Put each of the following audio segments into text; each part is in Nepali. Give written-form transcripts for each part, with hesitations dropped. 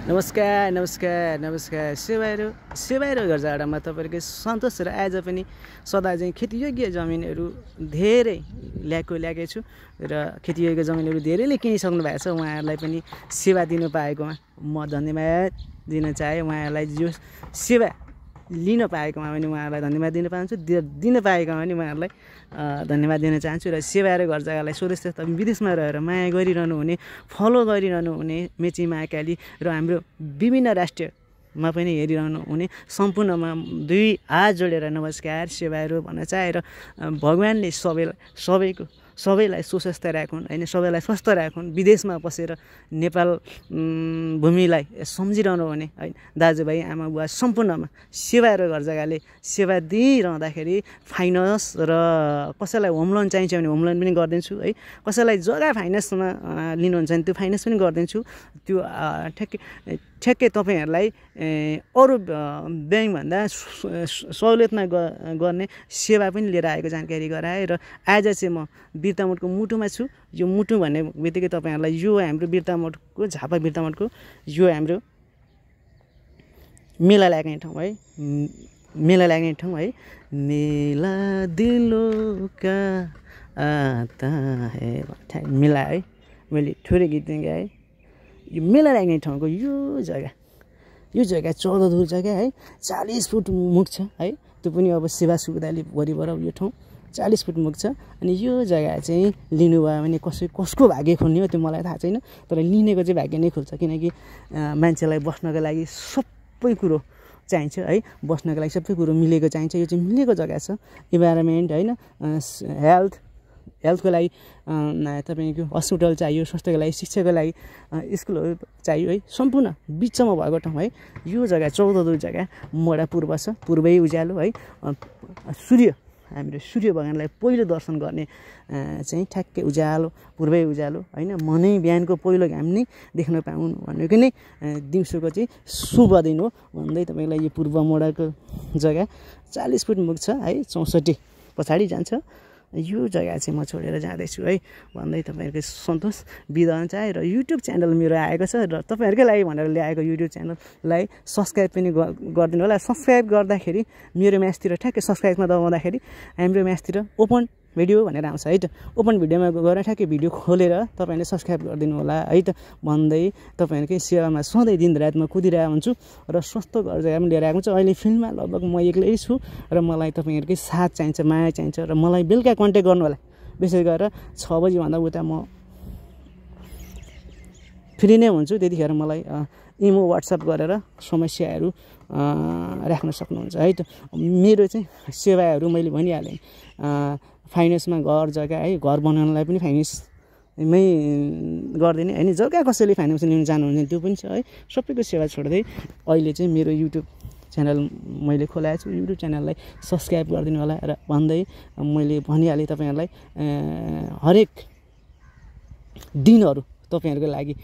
नमस्कार नमस्कार नमस्कार सेवाइरो गर्जाडामा तपाईहरुको सन्तोष र आज पनि सदा चाहिँ खेतीयोग्य जमिनहरू धेरै ल्याएको छु र खेतीयोग्य जमिनहरू धेरैले किनिसक्नु भएको छ। उहाँहरूलाई पनि सेवा दिनु पाएकोमा म धन्यवाद दिन चाहे। उहाँहरूलाई जो सेवा लिन पाएकोमा पनि उहाँहरूलाई धन्यवाद दिन पाउँछु, दिन पाएकोमा पनि उहाँहरूलाई धन्यवाद दिन चाहन्छु। र सेवाइरो गर्जालाई स्वदेश तथा विदेशमा रहेर माया गरिरहनु हुने, फलो गरिरहनु हुने मेची महाकाली र हाम्रो विभिन्न राष्ट्रमा पनि हेरिरहनु हुने सम्पूर्णमा दुई हात जोडेर नमस्कार सेवाइरो भन्न चाहे। र भगवानले सबैलाई सुस्वस्थ राखुन् हैन, सबैलाई स्वस्थ राखुन्। विदेशमा बसेर नेपाल भूमिलाई सम्झिरहनु हुने हैन दाजुभाइ आमा बुवा सम्पूर्णमा सेवाइरो गर्जाले सेवा दिइरहँदाखेरि फाइनान्स र कसैलाई होम लोन चाहिन्छ भने होम लोन पनि गरिदिन्छु है। कसैलाई जग्गा फाइनान्समा लिनुहुन्छ भने त्यो फाइनान्स पनि गरिदिन्छु। त्यो ठ्याक्कै तपाईहरुलाई अरु बैंकभन्दा सहुलियतमा गर्ने सेवा पनि लिएर आएको जानकारी गराए। र आज चाहिँ म बिर्तामोडको मुटुमा छु। यो मुटु भन्ने बित्तिकै तपाईहरुलाई यो हाम्रो बिर्तामोडको झापा बिर्तामोडको यो हाम्रो मेला लाग्ने ठाउँ है, मेला लाग्ने ठाउँ है। मेला दिलों का आता है मेला है। मैले थोरै गीत गाएँ। यो मेला लाग्ने ठाउँको यो जग्गा 14 दूर जग्गा है, 40 फुट मुख छ है। त्यो पनि अब सेवा सुविधाले वरिपर यो ठाउँ 40 फुट मुख छ। अनि यो जग्गा चाहिँ लिनुभयो भने कसको भाग्य खुल्ने हो त्यो मलाई थाहा छैन, तर लिनेको चाहिँ भाग्य नै खुल्छ। किनकि मान्छेलाई बस्नको लागि सबै कुरो चाहिन्छ है, बस्नको लागि सबै कुरो मिलेको चाहिन्छ। यो चाहिँ मिलेको जग्गा छ। इन्भाइरोमेन्ट हैन, हेल्थको लागि तपाईको हस्पिटल चाहियो, स्वास्थ्यको लागि, शिक्षाको लागि स्कुलहरू चाहियो है, सम्पूर्ण बिचमा भएको ठाउँ है। यो जग्गा 14 दूर जग्गा मोडा पूर्व छ, पूर्वै उज्यालो है। हाम्रो सूर्य भगवानलाई पहिलो दर्शन गर्ने चाहिँ ठ्याक्कै उज्यालो, पूर्वै उज्यालो हैन। मनै बिहानको पहिलो घाम नै देख्न पाउनु भनेको नै दिउँसोको चाहिँ शुभ दिन हो भन्दै तपाईलाई यो पूर्व मोडाको जग्गा 40 फुट मुख छ है, 64 पछाडी जान्छ। यो जग्गा चाहिँ म छोडेर जाँदैछु है भन्दै तपाईहरुको सन्तोष बिदा हुन्छ है। र युट्युब च्यानल मेरो आएको छ र तपाईहरुकै लागि भनेर ल्याएको युट्युब च्यानललाई सब्स्क्राइब पनि गरिदिनु होला। सब्स्क्राइब गर्दाखेरि मेरो म्याचतिर ठ्याक्कै सब्स्क्राइबमा दबाउँदाखेरि हाम्रो म्याचतिर ओपन भिडियो भनेर आउँछ है त। ओपन भिडियोमा गएर ठ्याक्कै भिडियो खोलेर तपाईले सब्स्क्राइब गरिदिनु होला है त भन्दै तपाईहरुकै सेवामा सधैँ दिनरात म कुदिरहेको हुन्छु र स्वस्थ घर जग्गा पनि लिएर आएको हुन्छु। अहिले फिल्ममा लगभग म एक्लै छु र मलाई तपाईहरुकै साथ चाहिन्छ, माया चाहिन्छ र मलाई बेलुका कन्ट्याक्ट गर्नु होला। विशेष गरेर 6 बजी भन्दा उता म फ्री नै हुन्छु। त्यतिखेर मलाई इमो व्हाट्सएप गरेर समस्याहरू राख्न सक्नुहुन्छ है त। मेरो चाहिँ सेवाहरू मैले भनिहालेँ, फाइनान्समा घर जग्गा है, घर बनाउनलाई पनि फाइनान्समै गरिदिने हैन। जग्गा कसैले फाइनान्स लिन चाहनुहुन्छ त्यो पनि छ है। सबैको सेवा छोड्दै अहिले चाहिँ मेरो युट्युब च्यानल मैले खोलाएको छु। युट्युब च्यानललाई सब्स्क्राइब गरिदिनु होला र भन्दै मैले भनिहालेँ तपाईहरुलाई हरेक दिनहरू तपाईहरुको लागि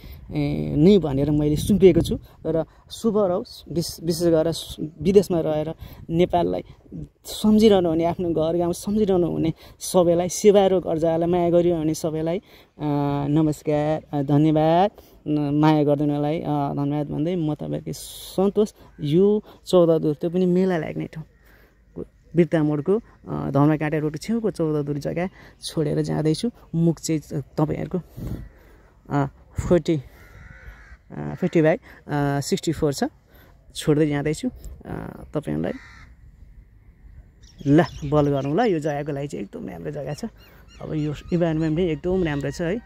नै भनेर मैले सुम्पिएको छु। र शुभ रहोस्। विशेष गरेर विदेशमा रहेर नेपाललाई सम्झिरहनु हुने, आफ्नो घर गाउँ सम्झिरहनु हुने सबैलाई, सेवाइरो गर्जालाई माया गरिरहने सबैलाई नमस्कार, धन्यवाद, माया गरिदिनुलाई धन्यवाद भन्दै म तपाईहरुको सन्तोष यो 14 दूर त्यो पनि मेला लाग्ने ठाउँ बिर्तामोडको धर्मकाँटा रोड छेउको 14 दूर जग्गा छोडेर जाँदैछु। मुख चाहिँ तपाईहरुको 40/64 छ, छोड्दै जाँदैछु तपाईहरुलाई। ल बल गरौँ ल। यो जग्गाको लागि चाहिँ एकदम राम्रो जग्गा छ। अब यो इन्भाइरोमेन्ट पनि एकदम राम्रो छ है।